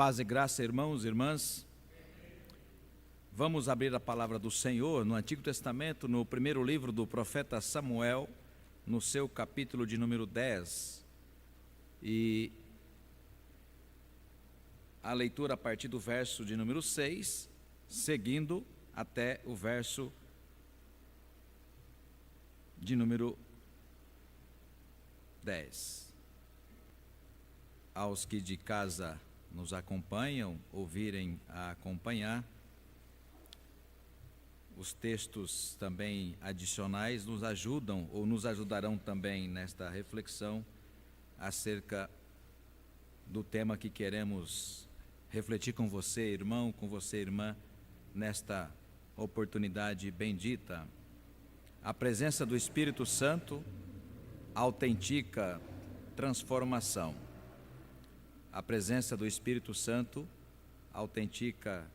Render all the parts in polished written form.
Paz e graça, irmãos e irmãs. Vamos abrir a palavra do Senhor no Antigo Testamento, no primeiro livro do profeta Samuel, no seu capítulo de número 10. E a leitura a partir do verso de número 6, seguindo até o verso de número 10. Aos que de casa nos acompanham, ouvirem a acompanhar, os textos também adicionais nos ajudam ou nos ajudarão também nesta reflexão acerca do tema que queremos refletir com você, irmão, com você, irmã, nesta oportunidade bendita. A presença do Espírito Santo autentica transformação. A presença do Espírito Santo autentica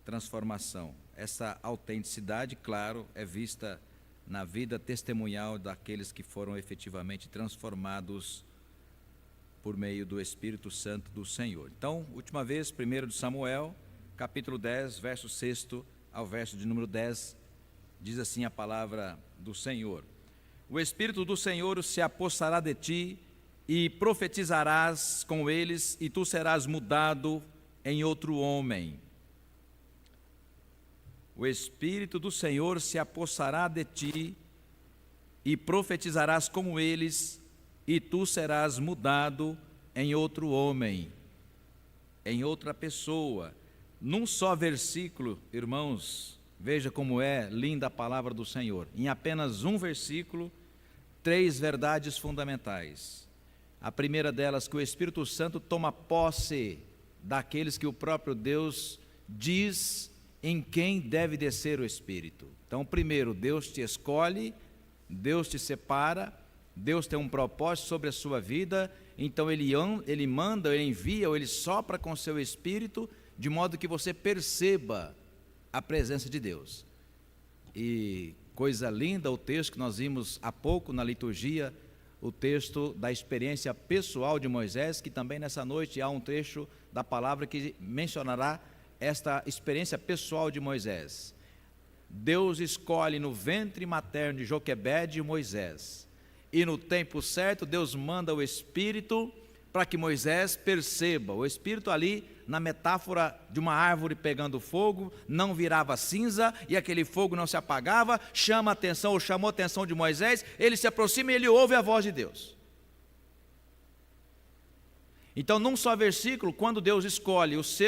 transformação. Essa autenticidade, claro, é vista na vida testemunhal daqueles que foram efetivamente transformados por meio do Espírito Santo do Senhor. Então, última vez, 1 de Samuel, capítulo 10, verso 6 ao verso de número 10, diz assim a palavra do Senhor: O Espírito do Senhor se apossará de ti, e profetizarás com eles, e tu serás mudado em outro homem. O Espírito do Senhor se apossará de ti, e profetizarás com eles, e tu serás mudado em outro homem, em outra pessoa. Num só versículo, irmãos, veja como é linda a palavra do Senhor. Em apenas um versículo, 3 verdades fundamentais. A primeira delas, que o Espírito Santo toma posse daqueles que o próprio Deus diz em quem deve descer o Espírito. Então, primeiro, Deus te escolhe, Deus te separa, Deus tem um propósito sobre a sua vida, então Ele manda, Ele envia, ou Ele sopra com o seu Espírito, de modo que você perceba a presença de Deus. E coisa linda o texto que nós vimos há pouco na liturgia, o texto da experiência pessoal de Moisés, que também nessa noite há um trecho da palavra que mencionará esta experiência pessoal de Moisés. Deus escolhe no ventre materno de Joquebede Moisés, e no tempo certo Deus manda o Espírito para que Moisés perceba. O Espírito ali, na metáfora de uma árvore pegando fogo, não virava cinza e aquele fogo não se apagava, chamou a atenção de Moisés, ele se aproxima e ele ouve a voz de Deus. Então, num só versículo, quando Deus escolhe os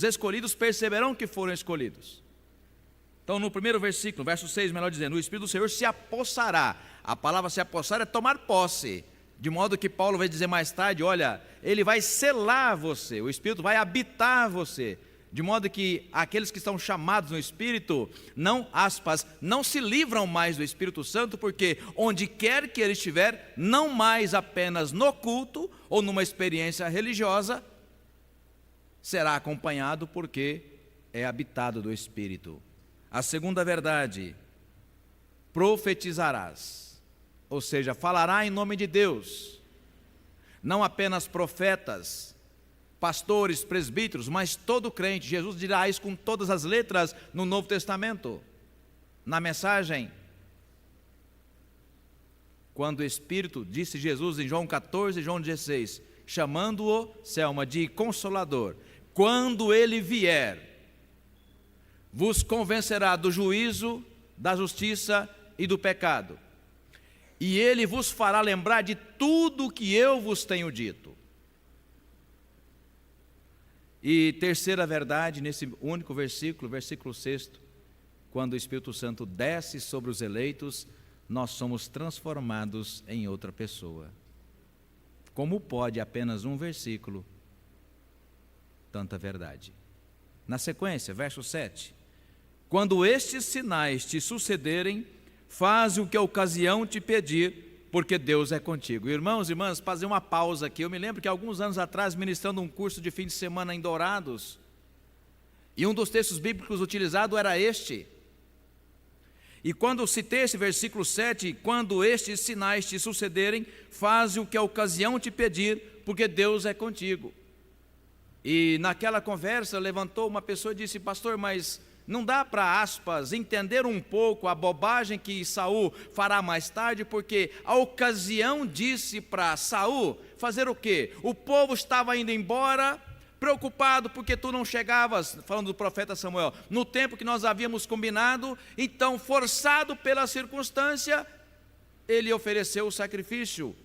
escolhidos perceberão que foram escolhidos. Então, no primeiro versículo, verso 6, melhor dizendo, o Espírito do Senhor se apossará. A palavra se apossar é tomar posse. De modo que Paulo vai dizer mais tarde, olha, ele vai selar você, o Espírito vai habitar você, de modo que aqueles que estão chamados no Espírito, não se livram mais do Espírito Santo, porque onde quer que ele estiver, não mais apenas no culto ou numa experiência religiosa, será acompanhado porque é habitado do Espírito. A segunda verdade, profetizarás. Ou seja, falará em nome de Deus, não apenas profetas, pastores, presbíteros, mas todo crente. Jesus dirá isso com todas as letras no Novo Testamento, na mensagem. Quando o Espírito, disse Jesus em João 14 e João 16, chamando-o, Selma, de Consolador, quando ele vier, vos convencerá do juízo, da justiça e do pecado. E ele vos fará lembrar de tudo o que eu vos tenho dito. E terceira verdade, nesse único versículo, versículo 6, quando o Espírito Santo desce sobre os eleitos, nós somos transformados em outra pessoa. Como pode apenas um versículo tanta verdade? Na sequência, verso 7, quando estes sinais te sucederem, faz o que a ocasião te pedir, porque Deus é contigo. Irmãos e irmãs, fazer uma pausa aqui. Eu me lembro que alguns anos atrás, ministrando um curso de fim de semana em Dourados, e um dos textos bíblicos utilizado era este. E quando eu citei esse versículo 7, quando estes sinais te sucederem, faze o que a ocasião te pedir, porque Deus é contigo. E naquela conversa levantou uma pessoa e disse: pastor, mas não dá para, aspas, entender um pouco a bobagem que Saul fará mais tarde, porque a ocasião disse para Saul fazer o quê? O povo estava indo embora, preocupado porque tu não chegavas, falando do profeta Samuel, no tempo que nós havíamos combinado. Então, forçado pela circunstância, ele ofereceu o sacrifício,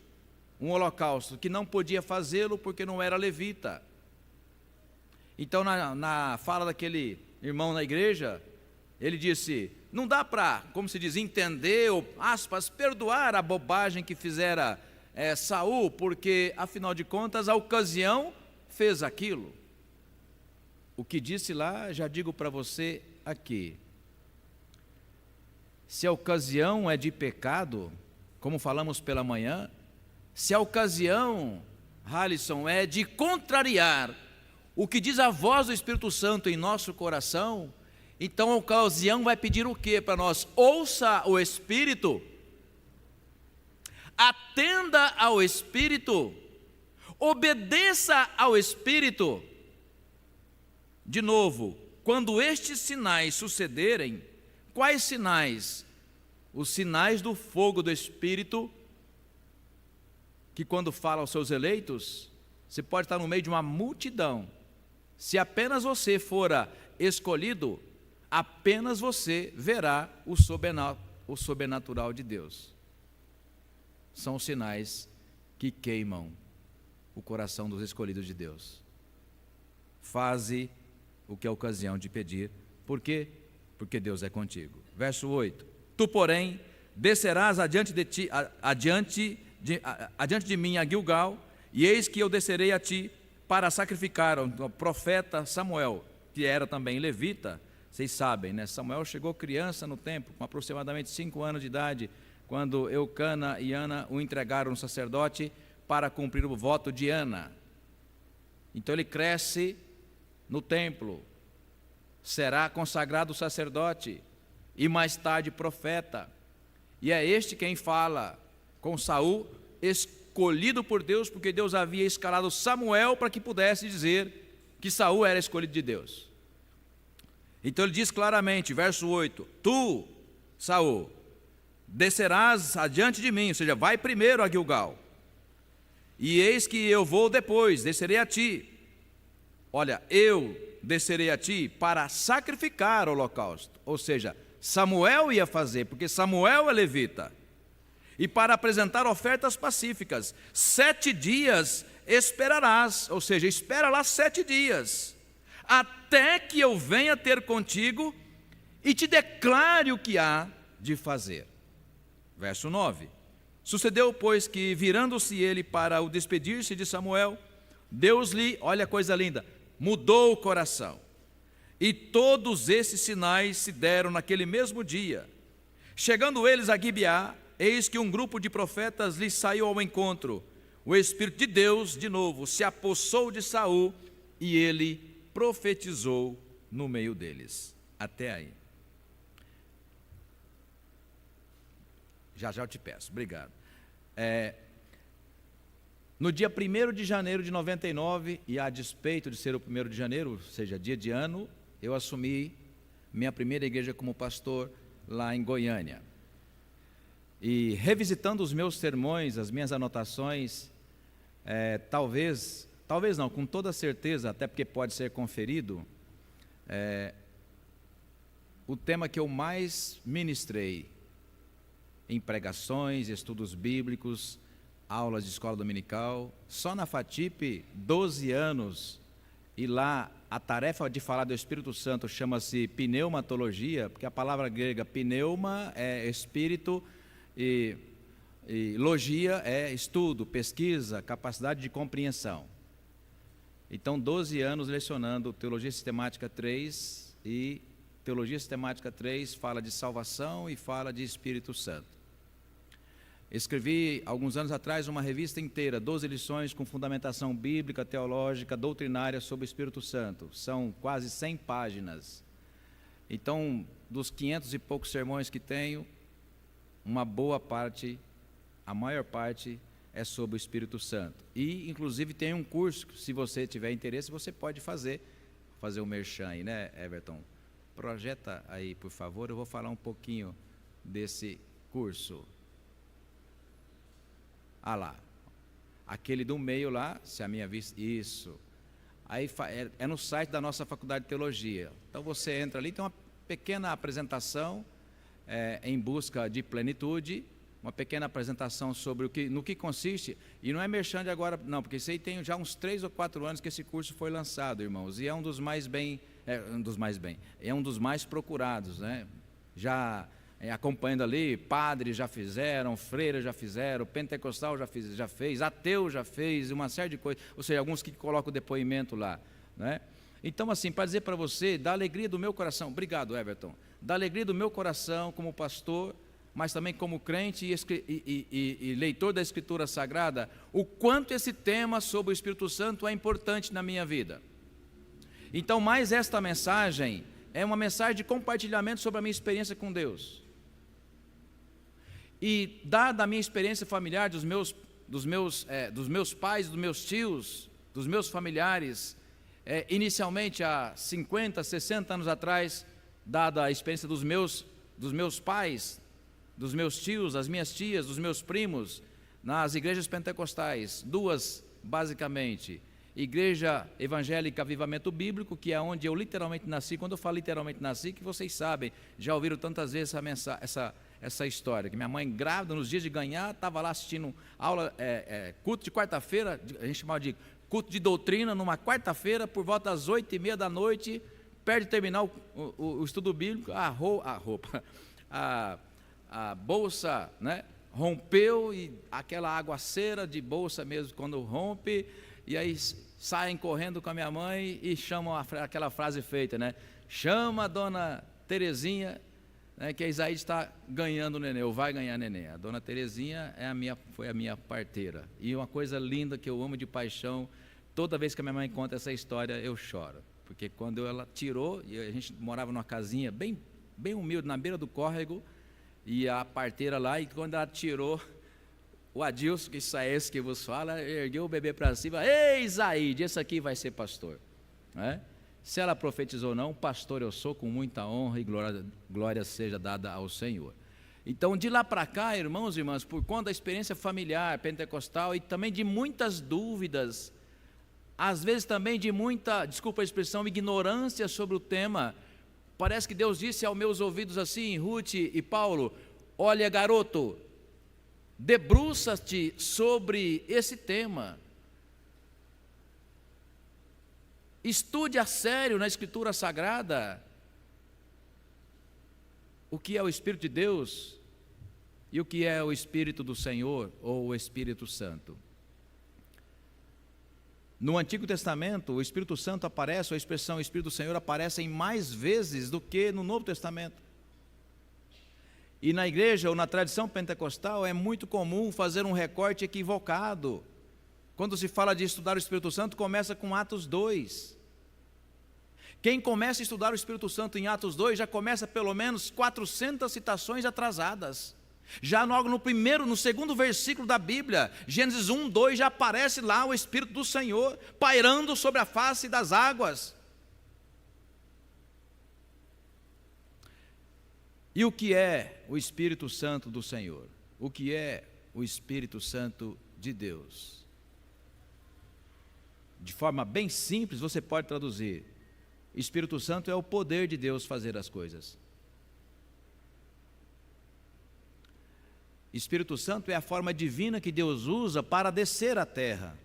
um holocausto, que não podia fazê-lo porque não era levita. Então, na fala daquele irmão na igreja, ele disse: não dá para, como se diz, entender ou, aspas, perdoar a bobagem que fizera Saul, porque afinal de contas a ocasião fez aquilo. O que disse lá, já digo para você aqui: se a ocasião é de pecado, como falamos pela manhã, se a ocasião, Halisson, é de contrariar o que diz a voz do Espírito Santo em nosso coração, então a ocasião vai pedir o que para nós? Ouça o Espírito, atenda ao Espírito, obedeça ao Espírito. De novo, quando estes sinais sucederem, quais sinais? Os sinais do fogo do Espírito, que quando fala aos seus eleitos, você pode estar no meio de uma multidão. Se apenas você fora escolhido, apenas você verá o sobrenatural de Deus. São os sinais que queimam o coração dos escolhidos de Deus. Faze o que é ocasião de pedir. Por quê? Porque Deus é contigo. Verso 8: tu, porém, descerás adiante de mim a Gilgal, e eis que eu descerei a ti para sacrificar o profeta Samuel, que era também levita. Vocês sabem, né? Samuel chegou criança no templo, com aproximadamente 5 anos de idade, quando Eucana e Ana o entregaram ao sacerdote para cumprir o voto de Ana. Então ele cresce no templo, será consagrado sacerdote e mais tarde profeta. E é este quem fala com Saul, escolhido por Deus, porque Deus havia escalado Samuel para que pudesse dizer que Saul era escolhido de Deus. Então ele diz claramente, verso 8: tu, Saul, descerás adiante de mim, ou seja, vai primeiro a Gilgal, e eis que eu vou depois, descerei a ti. Olha, eu descerei a ti para sacrificar o holocausto, ou seja, Samuel ia fazer, porque Samuel é levita, e para apresentar ofertas pacíficas. 7 dias esperarás, ou seja, espera lá 7 dias, até que eu venha ter contigo e te declare o que há de fazer. Verso 9: sucedeu, pois, que virando-se ele para o despedir-se de Samuel, Deus lhe, olha a coisa linda, mudou o coração. E todos esses sinais se deram naquele mesmo dia. Chegando eles a Gibeá, eis que um grupo de profetas lhes saiu ao encontro. O Espírito de Deus, de novo, se apossou de Saul e ele profetizou no meio deles. Até aí. Já eu te peço, obrigado. No dia 1º de janeiro de 99, e a despeito de ser o 1º de janeiro, ou seja, dia de ano, eu assumi minha primeira igreja como pastor lá em Goiânia. E revisitando os meus sermões, as minhas anotações, talvez não, com toda certeza, até porque pode ser conferido, o tema que eu mais ministrei em pregações, estudos bíblicos, aulas de escola dominical, só na FATIP, 12 anos, e lá a tarefa de falar do Espírito Santo chama-se pneumatologia, porque a palavra grega pneuma é espírito e logia é estudo, pesquisa, capacidade de compreensão. Então, 12 anos lecionando Teologia Sistemática 3, e Teologia Sistemática 3 fala de salvação e fala de Espírito Santo. Escrevi, alguns anos atrás, uma revista inteira, 12 lições com fundamentação bíblica, teológica, doutrinária sobre o Espírito Santo. São quase 100 páginas. Então, dos 500 e poucos sermões que tenho, uma boa parte, a maior parte, é sobre o Espírito Santo. E, inclusive, tem um curso, se você tiver interesse, você pode fazer um merchan aí, né, Everton? Projeta aí, por favor, eu vou falar um pouquinho desse curso. Ah lá, aquele do meio lá, se a minha vista, isso. Aí é no site da nossa Faculdade de Teologia. Então você entra ali, tem uma pequena apresentação em busca de plenitude, uma pequena apresentação sobre no que consiste, e não é merchan de agora, não, porque isso aí tem já uns 3 ou 4 anos que esse curso foi lançado, irmãos, e é um dos mais procurados, né? Já acompanhando ali, padres já fizeram, freiras já fizeram, pentecostal já fez, ateu já fez, uma série de coisas, ou seja, alguns que colocam o depoimento lá, né? Então, assim, para dizer para você, da alegria do meu coração, obrigado, Everton, da alegria do meu coração como pastor, mas também como crente e leitor da Escritura Sagrada, o quanto esse tema sobre o Espírito Santo é importante na minha vida. Então, mais esta mensagem é uma mensagem de compartilhamento sobre a minha experiência com Deus. E dada a minha experiência familiar, dos meus pais, dos meus tios, dos meus familiares, inicialmente há 50, 60 anos atrás, dada a experiência dos meus pais, dos meus tios, das minhas tias, dos meus primos, nas igrejas pentecostais, 2 basicamente, Igreja Evangélica Avivamento Bíblico, que é onde eu literalmente nasci. Quando eu falo literalmente nasci, que vocês sabem, já ouviram tantas vezes essa história, que minha mãe grávida, nos dias de ganhar, estava lá assistindo aula, culto de quarta-feira, a gente chamava de culto de doutrina, numa quarta-feira, por volta das 8h30 da noite, perto de terminar o estudo bíblico, a bolsa, né, rompeu, e aquela aguaceira de bolsa mesmo, quando rompe, e aí saem correndo com a minha mãe e chamam aquela frase feita, né? Chama a dona Terezinha, né, que a Isaíde está ganhando o neném, ou vai ganhar neném. A dona Terezinha foi a minha parteira. E uma coisa linda que eu amo de paixão, toda vez que a minha mãe conta essa história, eu choro. Porque quando ela tirou, e a gente morava numa casinha bem humilde, na beira do córrego, e a parteira lá, e quando ela tirou, o Adilson, que isso é esse que vos fala, ergueu o bebê para cima: ei, Isaíde, esse aqui vai ser pastor, né? Se ela profetizou ou não, pastor eu sou, com muita honra e glória seja dada ao Senhor. Então, de lá para cá, irmãos e irmãs, por conta da experiência familiar, pentecostal, e também de muitas dúvidas, às vezes também de muita, desculpa a expressão, ignorância sobre o tema, parece que Deus disse aos meus ouvidos assim: Ruth e Paulo, olha, garoto, debruça-te sobre esse tema, estude a sério na Escritura Sagrada o que é o Espírito de Deus e o que é o Espírito do Senhor, ou o Espírito Santo. No Antigo Testamento, o Espírito Santo aparece, ou a expressão Espírito do Senhor aparece mais vezes do que no Novo Testamento. E na igreja, ou na tradição pentecostal, é muito comum fazer um recorte equivocado. Quando se fala de estudar o Espírito Santo, começa com Atos 2. Quem começa a estudar o Espírito Santo em Atos 2, já começa pelo menos 400 citações atrasadas. Já no segundo versículo da Bíblia, Gênesis 1, 2, já aparece lá o Espírito do Senhor, pairando sobre a face das águas. E o que é o Espírito Santo do Senhor? O que é o Espírito Santo de Deus? De forma bem simples, você pode traduzir: Espírito Santo é o poder de Deus fazer as coisas. Espírito Santo é a forma divina que Deus usa para descer à terra.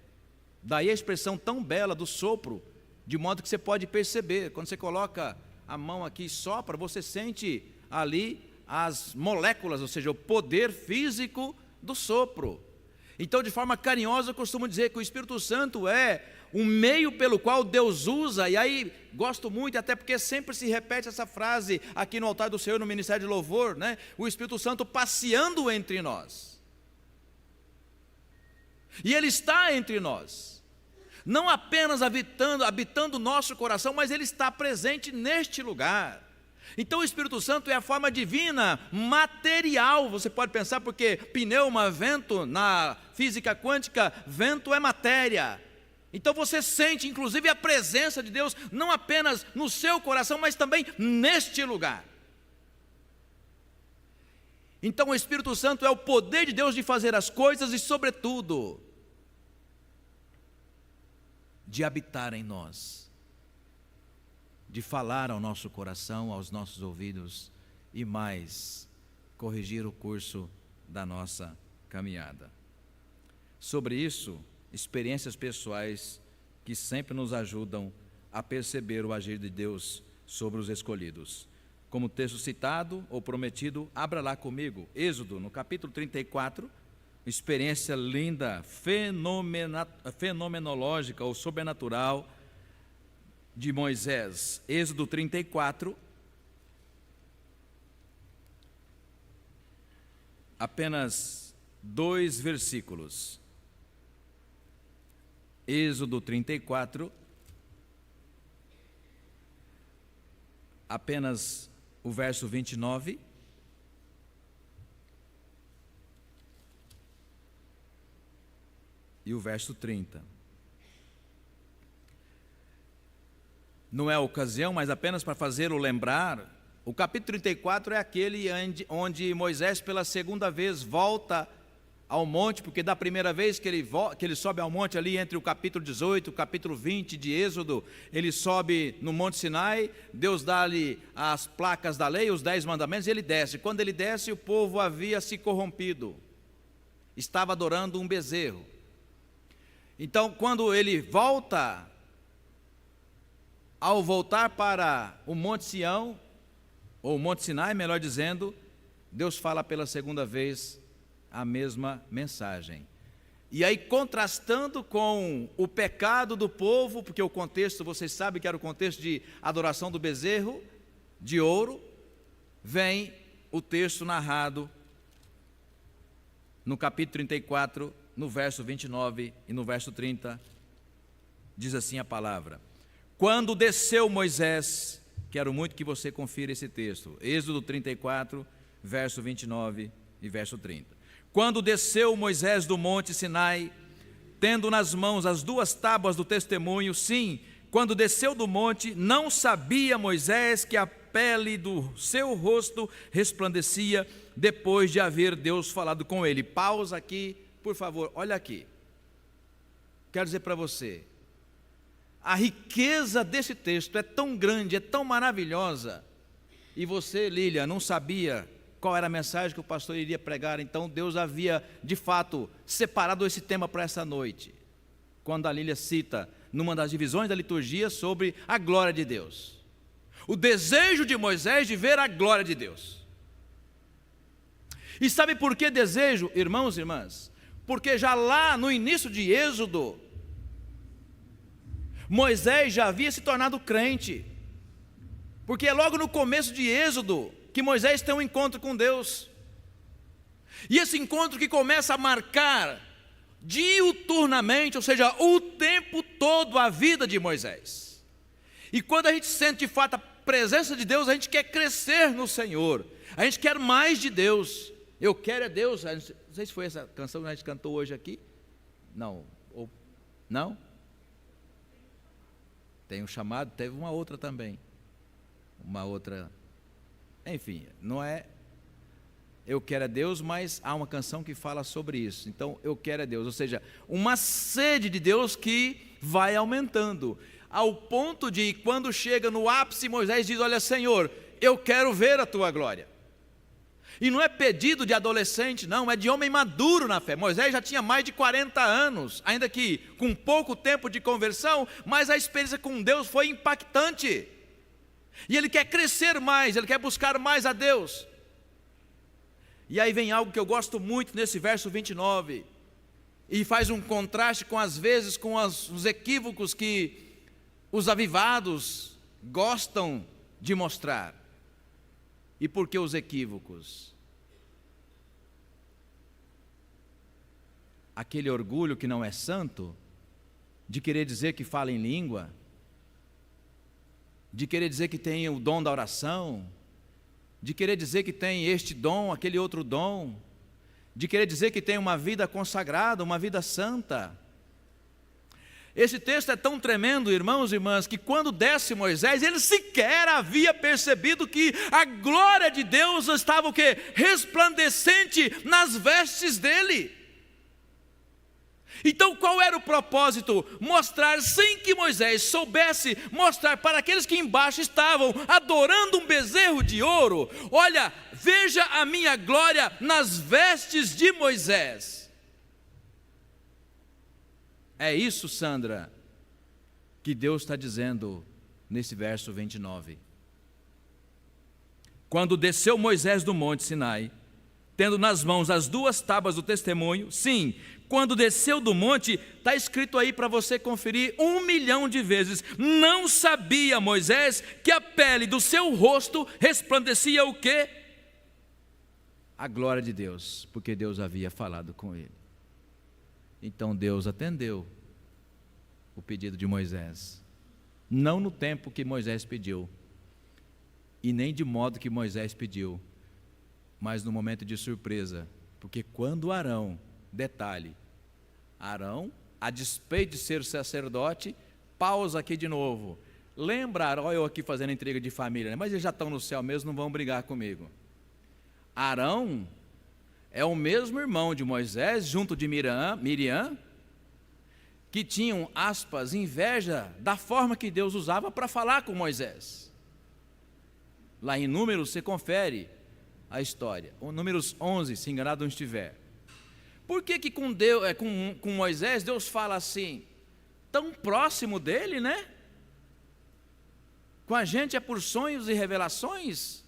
Daí a expressão tão bela do sopro, de modo que você pode perceber, quando você coloca a mão aqui e sopra, você sente ali as moléculas, ou seja, o poder físico do sopro. Então, de forma carinhosa, eu costumo dizer que o Espírito Santo é um meio pelo qual Deus usa, e aí gosto muito, até porque sempre se repete essa frase aqui no altar do Senhor, no Ministério de Louvor, né? O Espírito Santo passeando entre nós. E Ele está entre nós, não apenas habitando o nosso coração, mas Ele está presente neste lugar. Então o Espírito Santo é a forma divina, material, você pode pensar, porque pneuma, vento, na física quântica, vento é matéria. Então você sente inclusive a presença de Deus, não apenas no seu coração, mas também neste lugar. Então o Espírito Santo é o poder de Deus de fazer as coisas e, sobretudo, de habitar em nós, de falar ao nosso coração, aos nossos ouvidos e mais, corrigir o curso da nossa caminhada. Sobre isso, experiências pessoais que sempre nos ajudam a perceber o agir de Deus sobre os escolhidos. Como texto citado ou prometido, abra lá comigo, Êxodo, no capítulo 34, experiência linda, fenomenológica ou sobrenatural de Moisés. Êxodo 34, apenas 2 versículos. Êxodo 34, apenas o verso 29. E o verso 30. Não é a ocasião, mas apenas para fazê-lo lembrar, o capítulo 34 é aquele onde Moisés pela segunda vez volta ao monte, porque da primeira vez que ele sobe ao monte ali entre o capítulo 18 e o capítulo 20 de Êxodo, ele sobe no Monte Sinai, Deus dá-lhe as placas da lei, os 10 mandamentos, e ele desce. Quando ele desce, o povo havia se corrompido, estava adorando um bezerro. Então, quando ele volta, ao voltar para o Monte Sião, ou Monte Sinai, melhor dizendo, Deus fala pela segunda vez a mesma mensagem. E aí, contrastando com o pecado do povo, porque o contexto, vocês sabem que era o contexto de adoração do bezerro de ouro, vem o texto narrado no capítulo 34, no verso 29 e no verso 30, diz assim a palavra: quando desceu Moisés, quero muito que você confira esse texto, Êxodo 34, verso 29 e verso 30. Quando desceu Moisés do monte Sinai, tendo nas mãos as 2 tábuas do testemunho, sim, quando desceu do monte, não sabia Moisés que a pele do seu rosto resplandecia, depois de haver Deus falado com ele. Pausa aqui, por favor, olha aqui. Quero dizer para você, a riqueza desse texto é tão grande, é tão maravilhosa, e você, Lília, não sabia qual era a mensagem que o pastor iria pregar. Então Deus havia de fato separado esse tema para essa noite, quando a Lília cita numa das divisões da liturgia sobre a glória de Deus, o desejo de Moisés de ver a glória de Deus. E sabe por que desejo, irmãos e irmãs? Porque já lá no início de Êxodo, Moisés já havia se tornado crente, porque é logo no começo de Êxodo que Moisés tem um encontro com Deus, e esse encontro que começa a marcar diuturnamente, ou seja, o tempo todo a vida de Moisés. E quando a gente sente de fato a presença de Deus, a gente quer crescer no Senhor, a gente quer mais de Deus. Eu quero é Deus. Não sei se foi essa canção que a gente cantou hoje aqui. Não? Não? Tem um chamado, teve uma outra também. Uma outra. Enfim, não é eu quero é Deus, mas há uma canção que fala sobre isso. Então, eu quero é Deus, ou seja, uma sede de Deus que vai aumentando, ao ponto de quando chega no ápice, Moisés diz: olha, Senhor, eu quero ver a tua glória. E não é pedido de adolescente, não, é de homem maduro na fé. Moisés já tinha mais de 40 anos, ainda que com pouco tempo de conversão, mas a experiência com Deus foi impactante. E ele quer crescer mais, ele quer buscar mais a Deus. E aí vem algo que eu gosto muito nesse verso 29, e faz um contraste com as vezes, com os equívocos que os avivados gostam de mostrar. E por que os equívocos? Aquele orgulho que não é santo, de querer dizer que fala em língua, de querer dizer que tem o dom da oração, de querer dizer que tem este dom, aquele outro dom, de querer dizer que tem uma vida consagrada, uma vida santa. Esse texto é tão tremendo, irmãos e irmãs, que quando desce Moisés, ele sequer havia percebido que a glória de Deus estava o quê? Resplandecente nas vestes dele. Então qual era o propósito? Mostrar, sem que Moisés soubesse, mostrar para aqueles que embaixo estavam adorando um bezerro de ouro: olha, veja a minha glória nas vestes de Moisés. É isso, Sandra, que Deus está dizendo nesse verso 29. Quando desceu Moisés do monte Sinai, tendo nas mãos as 2 tábuas do testemunho, sim, quando desceu do monte, está escrito aí para você conferir 1.000.000 de vezes, não sabia Moisés que a pele do seu rosto resplandecia o quê? A glória de Deus, porque Deus havia falado com ele. Então Deus atendeu o pedido de Moisés, não no tempo que Moisés pediu, e nem de modo que Moisés pediu, mas no momento de surpresa, porque quando Arão, detalhe, Arão, a despeito de ser sacerdote, pausa aqui de novo, lembra, olha eu aqui fazendo intriga de família, né? Mas eles já estão no céu mesmo, não vão brigar comigo. Arão é o mesmo irmão de Moisés, junto de Miriam, que tinham, aspas, inveja da forma que Deus usava para falar com Moisés. Lá em Números você confere a história, Números 11, se enganado não estiver. Por que com Moisés Deus fala assim, tão próximo dele, né? Com a gente é por sonhos e revelações.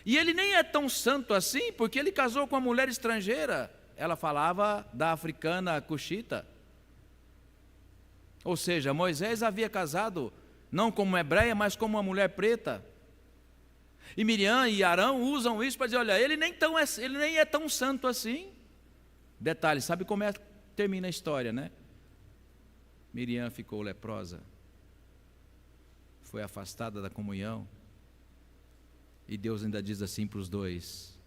E ele nem é tão santo assim, porque ele casou com uma mulher estrangeira. Ela falava da africana cuxita. Ou seja, Moisés havia casado não como uma hebreia, mas como uma mulher preta. E Miriam e Arão usam isso para dizer, olha, ele nem é tão santo assim. Detalhe, sabe como termina a história, né? Miriam ficou leprosa, foi afastada da comunhão, e Deus ainda diz assim para os dois: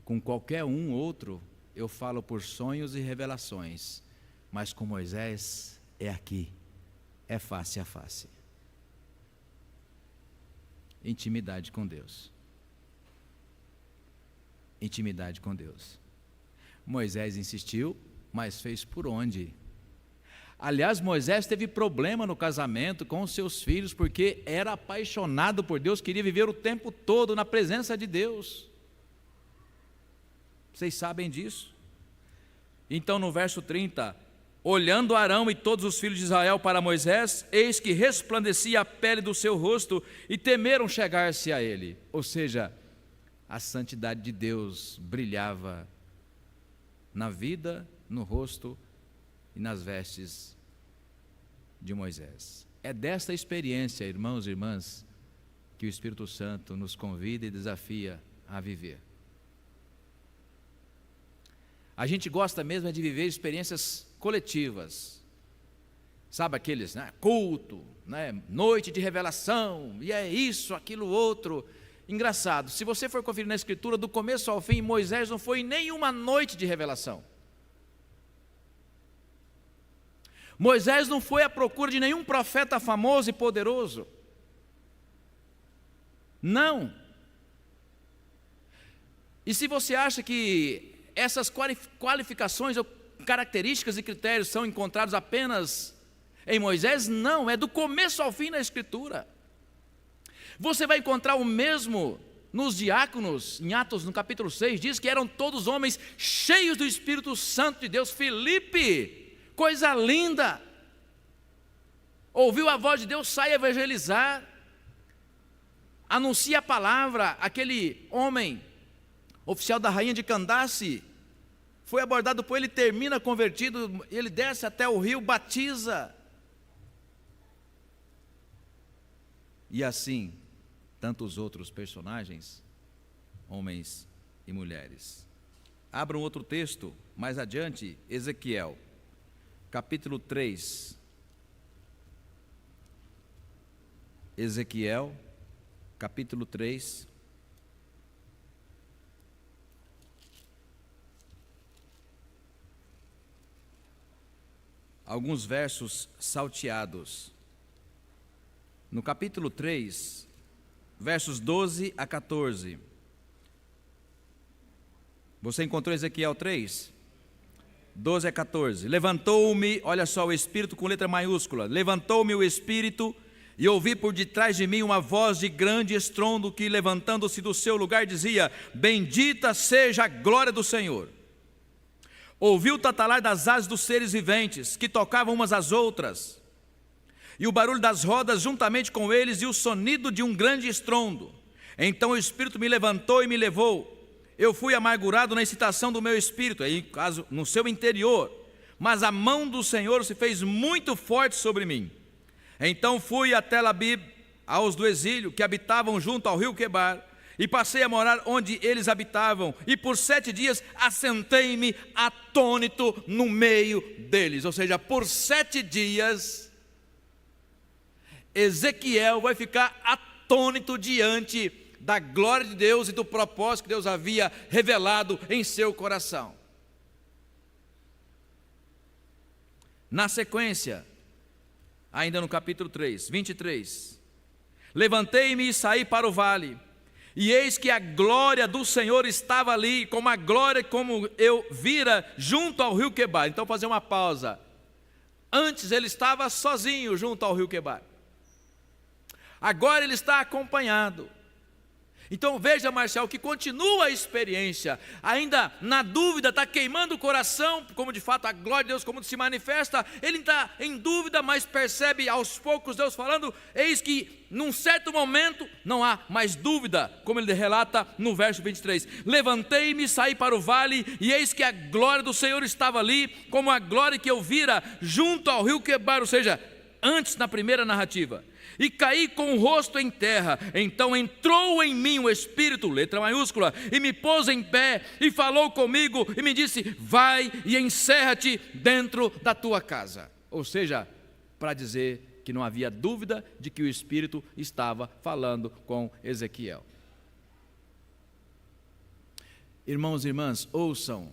com qualquer um outro eu falo por sonhos e revelações, mas com Moisés é aqui, é face a face. Intimidade com Deus. Intimidade com Deus. Moisés insistiu, mas fez por onde? Aliás, Moisés teve problema no casamento com os seus filhos, porque era apaixonado por Deus, queria viver o tempo todo na presença de Deus. Vocês sabem disso? Então no verso 30, olhando Arão e todos os filhos de Israel para Moisés, eis que resplandecia a pele do seu rosto, e temeram chegar-se a ele. Ou seja, a santidade de Deus brilhava na vida, no rosto e nas vestes de Moisés. É desta experiência, irmãos e irmãs, que o Espírito Santo nos convida e desafia a viver. A gente gosta mesmo de viver experiências coletivas, sabe aqueles, né? Culto, né? Noite de revelação, e é isso, aquilo, outro. Engraçado, se você for conferir na Escritura, do começo ao fim, Moisés não foi em nenhuma noite de revelação. Moisés não foi à procura de nenhum profeta famoso e poderoso. Não. E se você acha que essas qualificações ou características e critérios são encontrados apenas em Moisés, não, é do começo ao fim na Escritura. Você vai encontrar o mesmo nos diáconos, em Atos no capítulo 6, diz que eram todos homens cheios do Espírito Santo de Deus. Filipe, coisa linda, ouviu a voz de Deus, sai a evangelizar, anuncia a palavra. Aquele homem, oficial da rainha de Candace, foi abordado por ele, termina convertido, ele desce até o rio, batiza. E assim, tantos outros personagens, homens e mulheres. Abra um outro texto, mais adiante, Ezequiel, capítulo 3. Ezequiel, capítulo 3. alguns versos salteados. No capítulo 3, versos 12 a 14. Você encontrou Ezequiel 3? 12 a 14. Levantou-me, olha só, o Espírito com letra maiúscula. Levantou-me o Espírito e ouvi por detrás de mim uma voz de grande estrondo que, levantando-se do seu lugar, dizia: bendita seja a glória do Senhor. Ouvi o tatalar das asas dos seres viventes, que tocavam umas às outras, e o barulho das rodas juntamente com eles, e o sonido de um grande estrondo. Então o Espírito me levantou e me levou. Eu fui amargurado na excitação do meu espírito, aí, caso, no seu interior, mas a mão do Senhor se fez muito forte sobre mim. Então fui a Tel-Abib, aos do exílio, que habitavam junto ao rio Quebar, e passei a morar onde eles habitavam, e por 7 dias assentei-me atônito no meio deles. Ou seja, por 7 dias, Ezequiel vai ficar atônito diante da glória de Deus e do propósito que Deus havia revelado em seu coração. Na sequência, ainda no capítulo 3, 23, levantei-me e saí para o vale, e eis que a glória do Senhor estava ali, como a glória como eu vira junto ao rio Quebar. Então, vou fazer uma pausa. Antes ele estava sozinho junto ao rio Quebar. Agora ele está acompanhado. Então veja, Marcial, que continua a experiência, ainda na dúvida, está queimando o coração, como de fato a glória de Deus como se manifesta, ele está em dúvida, mas percebe aos poucos Deus falando, eis que num certo momento não há mais dúvida, como ele relata no verso 23, levantei-me, saí para o vale, e eis que a glória do Senhor estava ali, como a glória que eu vira junto ao rio Quebar, ou seja, antes na primeira narrativa. E caí com o rosto em terra. Então entrou em mim o Espírito, letra maiúscula, e me pôs em pé, e falou comigo, e me disse: vai e encerra-te dentro da tua casa. Ou seja, para dizer que não havia dúvida de que o Espírito estava falando com Ezequiel. Irmãos e irmãs, ouçam.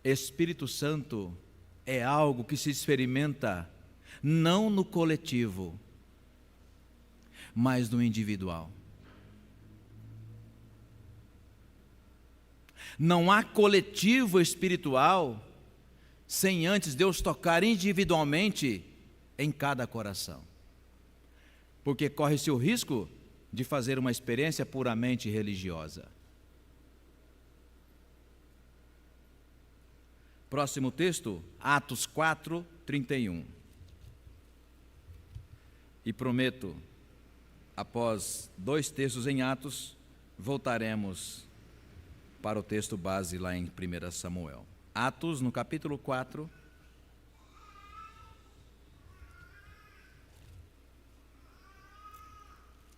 Espírito Santo é algo que se experimenta não no coletivo, mas no individual. Não há coletivo espiritual sem antes Deus tocar individualmente em cada coração, porque corre-se o risco de fazer uma experiência puramente religiosa. Próximo texto, Atos 4, 31. E prometo, após 2 textos em Atos, voltaremos para o texto base lá em 1 Samuel. Atos, no capítulo 4,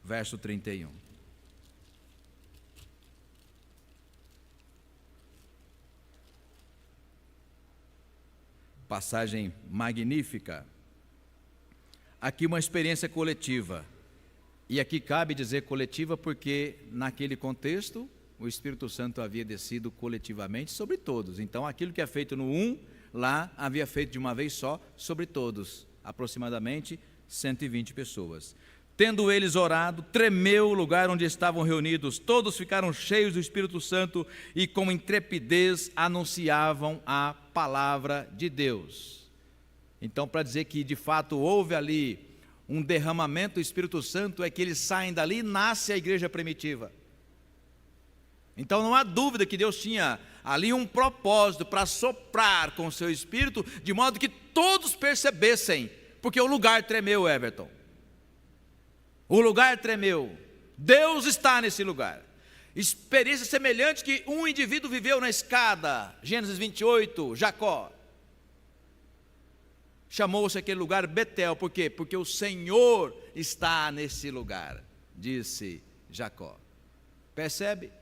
verso 31. Passagem magnífica. Aqui uma experiência coletiva, e aqui cabe dizer coletiva porque naquele contexto o Espírito Santo havia descido coletivamente sobre todos, então aquilo que é feito no um, lá havia feito de uma vez só sobre todos, aproximadamente 120 pessoas. Tendo eles orado, tremeu o lugar onde estavam reunidos, todos ficaram cheios do Espírito Santo e com intrepidez anunciavam a palavra de Deus. Então, para dizer que de fato houve ali um derramamento do Espírito Santo, é que eles saem dali e nasce a igreja primitiva. Então não há dúvida que Deus tinha ali um propósito para soprar com o seu Espírito, de modo que todos percebessem, porque o lugar tremeu, Everton. O lugar tremeu, Deus está nesse lugar. Experiência semelhante que um indivíduo viveu na escada, Gênesis 28, Jacó. Chamou-se aquele lugar Betel, por quê? Porque o Senhor está nesse lugar, disse Jacó. Percebe?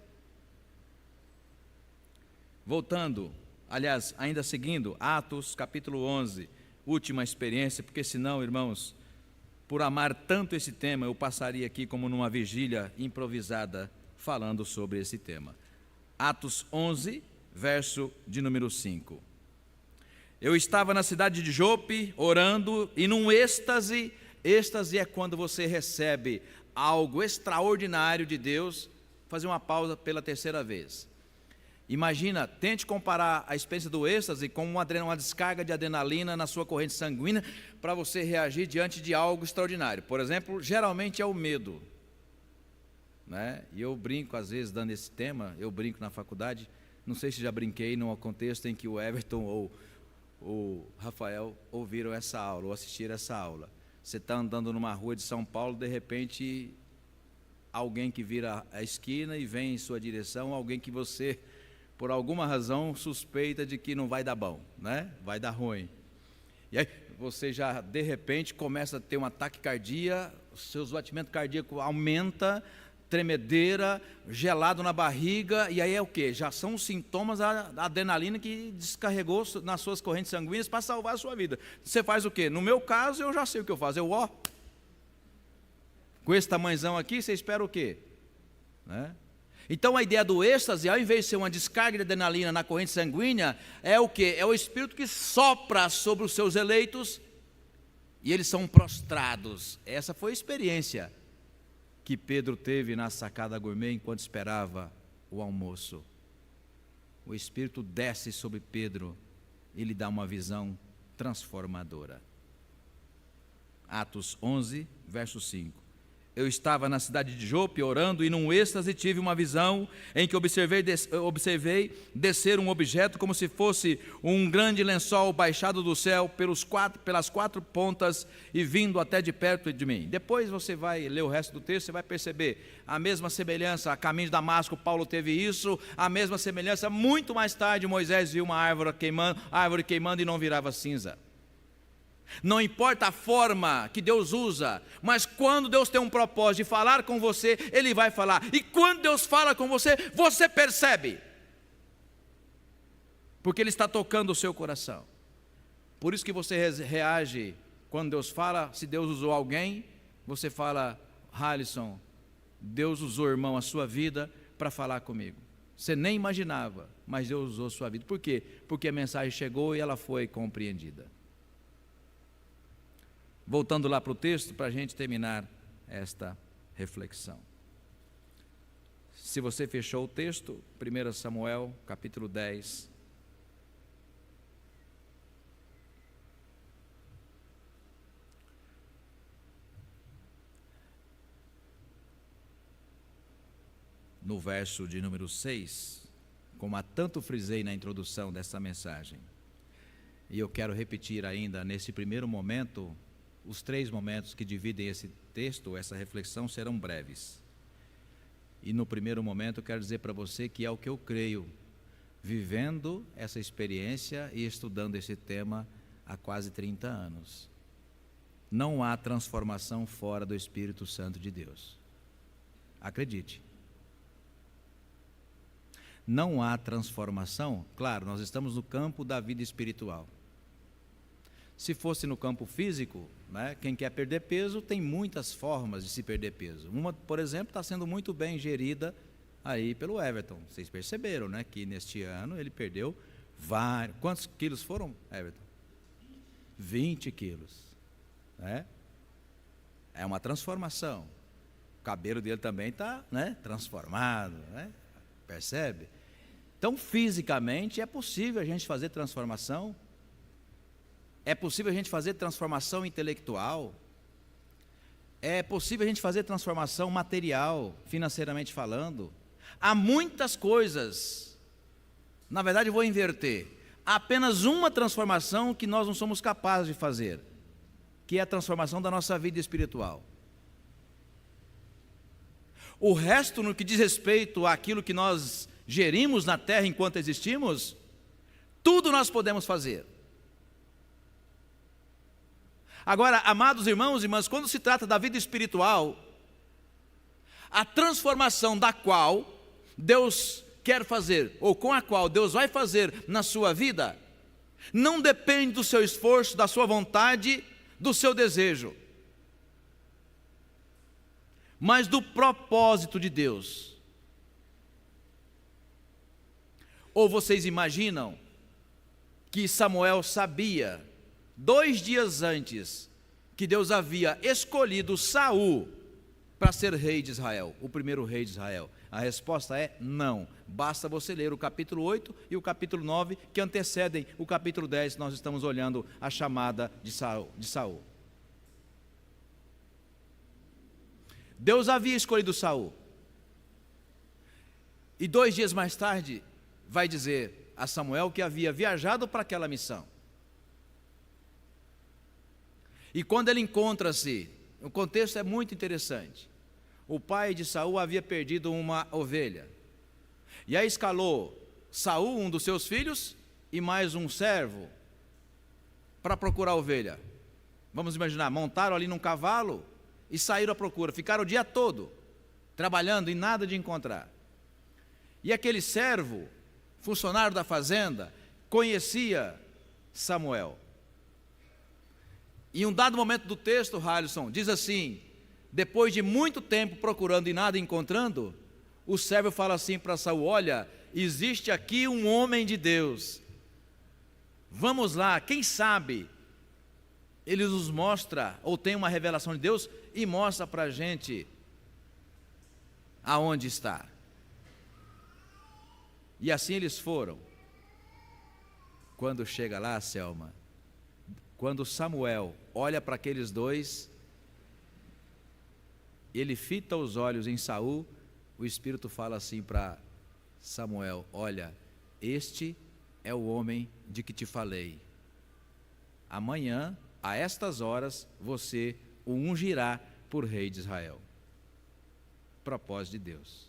Voltando, aliás, ainda seguindo, Atos capítulo 11, última experiência, porque senão, irmãos, por amar tanto esse tema, eu passaria aqui como numa vigília improvisada, falando sobre esse tema. Atos 11, verso de número 5. Eu estava na cidade de Jope, orando, e num êxtase é quando você recebe algo extraordinário de Deus. Fazer uma pausa pela terceira vez. Imagina, tente comparar a experiência do êxtase com uma descarga de adrenalina na sua corrente sanguínea para você reagir diante de algo extraordinário. Por exemplo, geralmente é o medo, né? E eu brinco às vezes dando esse tema, eu brinco na faculdade, não sei se já brinquei num contexto em que o Everton ou o Rafael ouviram essa aula ou assistiram essa aula. Você está andando numa rua de São Paulo, de repente alguém que vira a esquina e vem em sua direção, alguém que você, por alguma razão, suspeita de que não vai dar bom, né? Vai dar ruim. E aí você já, de repente, começa a ter um ataque cardíaco, seus batimentos cardíacos aumentam, tremedeira, gelado na barriga, e aí é o quê? Já são os sintomas da adrenalina que descarregou nas suas correntes sanguíneas para salvar a sua vida. Você faz o quê? No meu caso, eu já sei o que eu faço. Com esse tamanhozão aqui, você espera o quê? Né? Então a ideia do êxtase, ao invés de ser uma descarga de adrenalina na corrente sanguínea, é o quê? É o Espírito que sopra sobre os seus eleitos e eles são prostrados. Essa foi a experiência que Pedro teve na sacada gourmet enquanto esperava o almoço. O Espírito desce sobre Pedro e lhe dá uma visão transformadora. Atos 11, verso 5. Eu estava na cidade de Jope orando e num êxtase tive uma visão em que observei descer um objeto como se fosse um grande lençol baixado do céu pelas quatro pontas e vindo até de perto de mim. Depois você vai ler o resto do texto, você vai perceber a mesma semelhança, a caminho de Damasco Paulo teve isso, a mesma semelhança, muito mais tarde Moisés viu uma árvore queimando e não virava cinza. Não importa a forma que Deus usa, mas quando Deus tem um propósito de falar com você, Ele vai falar. E quando Deus fala com você, você percebe, porque Ele está tocando o seu coração. Por isso que você reage quando Deus fala. Se Deus usou alguém, você fala: Halisson, Deus usou, irmão, a sua vida para falar comigo. Você nem imaginava, mas Deus usou a sua vida. Por quê? Porque a mensagem chegou e ela foi compreendida. Voltando lá para o texto, para a gente terminar esta reflexão. Se você fechou o texto, 1 Samuel, capítulo 10. No verso de número 6, como há tanto frisei na introdução dessa mensagem, e eu quero repetir ainda nesse primeiro momento. Os 3 momentos que dividem esse texto, essa reflexão, serão breves. E no primeiro momento eu quero dizer para você que é o que eu creio, vivendo essa experiência e estudando esse tema há quase 30 anos. Não há transformação fora do Espírito Santo de Deus. Acredite. Não há transformação, claro, nós estamos no campo da vida espiritual. Se fosse no campo físico, né, quem quer perder peso tem muitas formas de se perder peso. Uma, por exemplo, está sendo muito bem gerida aí pelo Everton. Vocês perceberam, né, que neste ano ele perdeu vários. Quantos quilos foram, Everton? 20 quilos. Né? É uma transformação. O cabelo dele também está, né, transformado. Né? Percebe? Então, fisicamente, é possível a gente fazer transformação. É possível a gente fazer transformação intelectual. É possível a gente fazer transformação material, financeiramente falando. Há muitas coisas. Na verdade, eu vou inverter. Há apenas uma transformação que nós não somos capazes de fazer, que é a transformação da nossa vida espiritual. O resto, no que diz respeito àquilo que nós gerimos na terra enquanto existimos, tudo nós podemos fazer. Agora, amados irmãos e irmãs, quando se trata da vida espiritual, a transformação da qual Deus quer fazer, ou com a qual Deus vai fazer na sua vida, não depende do seu esforço, da sua vontade, do seu desejo, mas do propósito de Deus. Ou vocês imaginam que Samuel sabia, 2 dias antes, que Deus havia escolhido Saul para ser rei de Israel, o primeiro rei de Israel? A resposta é não. Basta você ler o capítulo 8 e o capítulo 9, que antecedem o capítulo 10, nós estamos olhando a chamada de Saul. Deus havia escolhido Saul. E 2 dias mais tarde, vai dizer a Samuel que havia viajado para aquela missão. E quando ele encontra-se, o contexto é muito interessante. O pai de Saul havia perdido uma ovelha. E aí escalou Saul, um dos seus filhos, e mais um servo, para procurar a ovelha. Vamos imaginar, montaram ali num cavalo e saíram à procura. Ficaram o dia todo trabalhando e nada de encontrar. E aquele servo, funcionário da fazenda, conhecia Samuel. E em um dado momento do texto, Halisson, diz assim: depois de muito tempo procurando e nada encontrando, o servo fala assim para Saul: olha, existe aqui um homem de Deus, vamos lá, quem sabe ele nos mostra, ou tem uma revelação de Deus, e mostra para a gente aonde está. E assim eles foram. Quando chega lá, Selma, quando Samuel olha para aqueles dois, ele fita os olhos em Saul, o Espírito fala assim para Samuel: olha, este é o homem de que te falei. Amanhã, a estas horas, você o ungirá por rei de Israel. Propósito de Deus.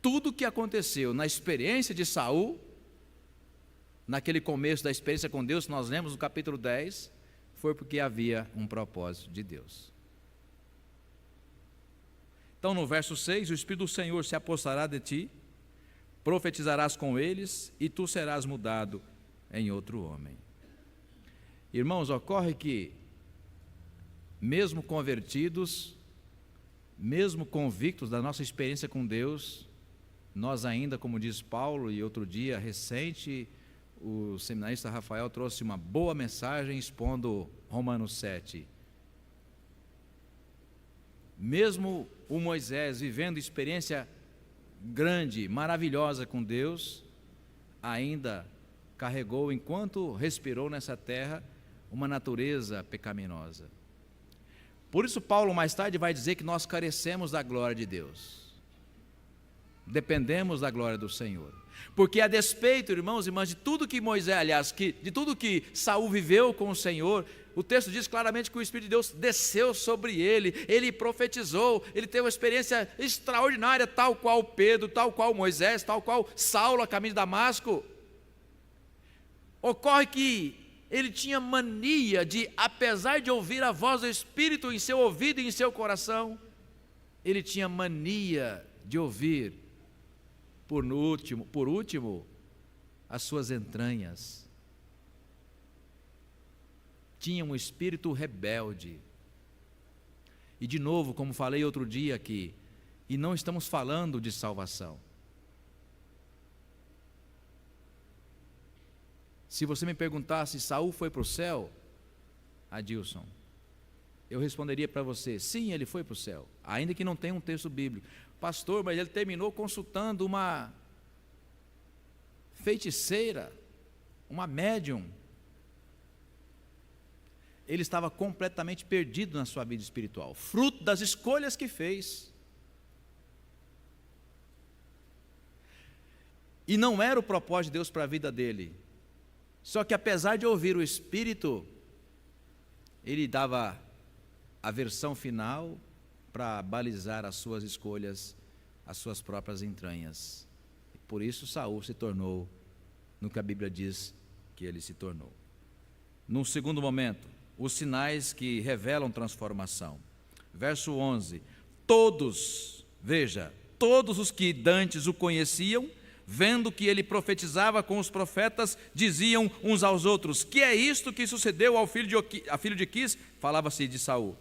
Tudo o que aconteceu na experiência de Saul, naquele começo da experiência com Deus, nós lemos no capítulo 10, foi porque havia um propósito de Deus. Então, no verso 6, o Espírito do Senhor se apossará de ti, profetizarás com eles, e tu serás mudado em outro homem. Irmãos, ocorre que, mesmo convertidos, mesmo convictos da nossa experiência com Deus, nós ainda, como diz Paulo, e outro dia, recente, o seminarista Rafael trouxe uma boa mensagem expondo Romanos 7. Mesmo o Moisés vivendo experiência grande, maravilhosa com Deus, ainda carregou, enquanto respirou nessa terra, uma natureza pecaminosa. Por isso Paulo mais tarde vai dizer que nós carecemos da glória de Deus. Dependemos da glória do Senhor. Porque a despeito, irmãos e irmãs, de tudo que Moisés, aliás, de tudo que Saul viveu com o Senhor, o texto diz claramente que o Espírito de Deus desceu sobre ele profetizou, ele teve uma experiência extraordinária, tal qual Pedro, tal qual Moisés, tal qual Saulo a caminho de Damasco. Ocorre que ele tinha mania de, apesar de ouvir a voz do Espírito em seu ouvido e em seu coração, ele tinha mania de ouvir, por último, as suas entranhas. Tinha um espírito rebelde. E de novo, como falei outro dia aqui, e não estamos falando de salvação. Se você me perguntasse, Saul foi para o céu, Adilson, eu responderia para você, sim, ele foi para o céu, ainda que não tenha um texto bíblico. Pastor, mas ele terminou consultando uma feiticeira, uma médium. Ele estava completamente perdido na sua vida espiritual, fruto das escolhas que fez. E não era o propósito de Deus para a vida dele. Só que apesar de ouvir o Espírito, ele dava a versão final para balizar as suas escolhas, as suas próprias entranhas. Por isso Saul se tornou no que a Bíblia diz que ele se tornou. Num segundo momento, os sinais que revelam transformação. Verso 11: todos os que dantes o conheciam, vendo que ele profetizava com os profetas, diziam uns aos outros: que é isto que sucedeu ao filho de Quis? Falava-se de Saul.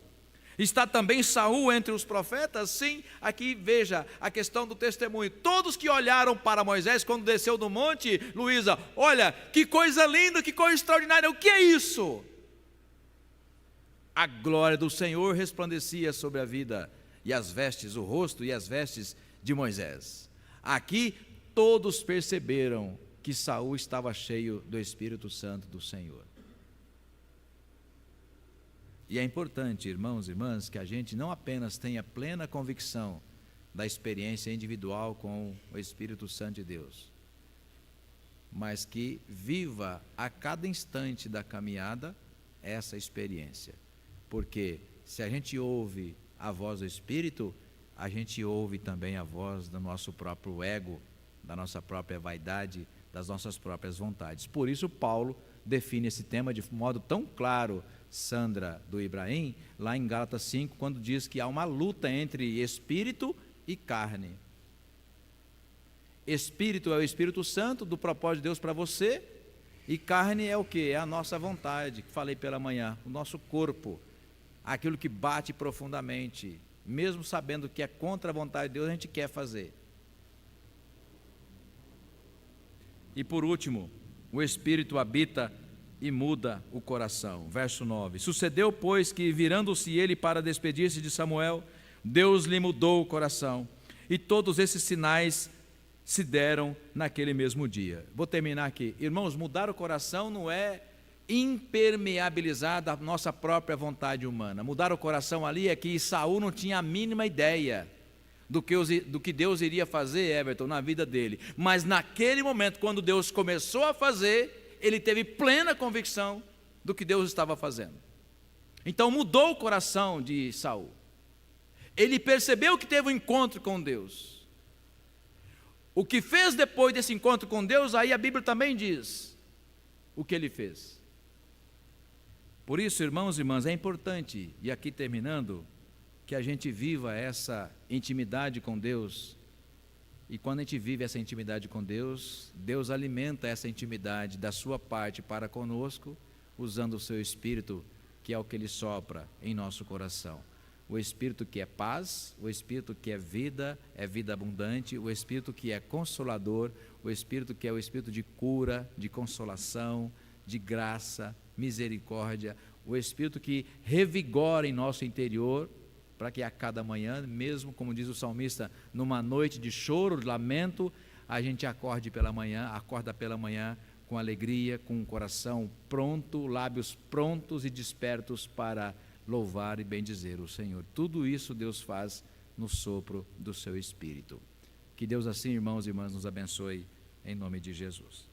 Está também Saul entre os profetas? Sim, aqui veja a questão do testemunho. Todos que olharam para Moisés quando desceu do monte, Luísa, olha, que coisa linda, que coisa extraordinária, o que é isso? A glória do Senhor resplandecia sobre a vida e as vestes, o rosto e as vestes de Moisés. Aqui todos perceberam que Saul estava cheio do Espírito Santo do Senhor. E é importante, irmãos e irmãs, que a gente não apenas tenha plena convicção da experiência individual com o Espírito Santo de Deus, mas que viva a cada instante da caminhada essa experiência. Porque se a gente ouve a voz do Espírito, a gente ouve também a voz do nosso próprio ego, da nossa própria vaidade, das nossas próprias vontades. Por isso Paulo define esse tema de modo tão claro, Sandra do Ibrahim, lá em Gálatas 5, quando diz que há uma luta entre espírito e carne. Espírito é o Espírito Santo, do propósito de Deus para você, e carne é o que? É a nossa vontade, que falei pela manhã, o nosso corpo, aquilo que bate profundamente, mesmo sabendo que é contra a vontade de Deus, a gente quer fazer. E por último, o Espírito habita e muda o coração. Verso 9. Sucedeu, pois, que virando-se ele para despedir-se de Samuel, Deus lhe mudou o coração. E todos esses sinais se deram naquele mesmo dia. Vou terminar aqui. Irmãos, mudar o coração não é impermeabilizar da nossa própria vontade humana. Mudar o coração ali é que Saul não tinha a mínima ideia do que Deus iria fazer, Everton, na vida dele. Mas naquele momento, quando Deus começou a fazer, ele teve plena convicção do que Deus estava fazendo. Então mudou o coração de Saul. Ele percebeu que teve um encontro com Deus. O que fez depois desse encontro com Deus, aí a Bíblia também diz o que ele fez. Por isso, irmãos e irmãs, é importante, e aqui terminando, que a gente viva essa intimidade com Deus. E quando a gente vive essa intimidade com Deus, Deus alimenta essa intimidade da sua parte para conosco, usando o seu Espírito, que é o que Ele sopra em nosso coração. O Espírito que é paz, o Espírito que é vida abundante, o Espírito que é consolador, o Espírito que é o Espírito de cura, de consolação, de graça, misericórdia, o Espírito que revigora em nosso interior, para que a cada manhã, mesmo como diz o salmista, numa noite de choro, de lamento, a gente acorda pela manhã com alegria, com o coração pronto, lábios prontos e despertos para louvar e bendizer o Senhor. Tudo isso Deus faz no sopro do seu Espírito. Que Deus assim, irmãos e irmãs, nos abençoe em nome de Jesus.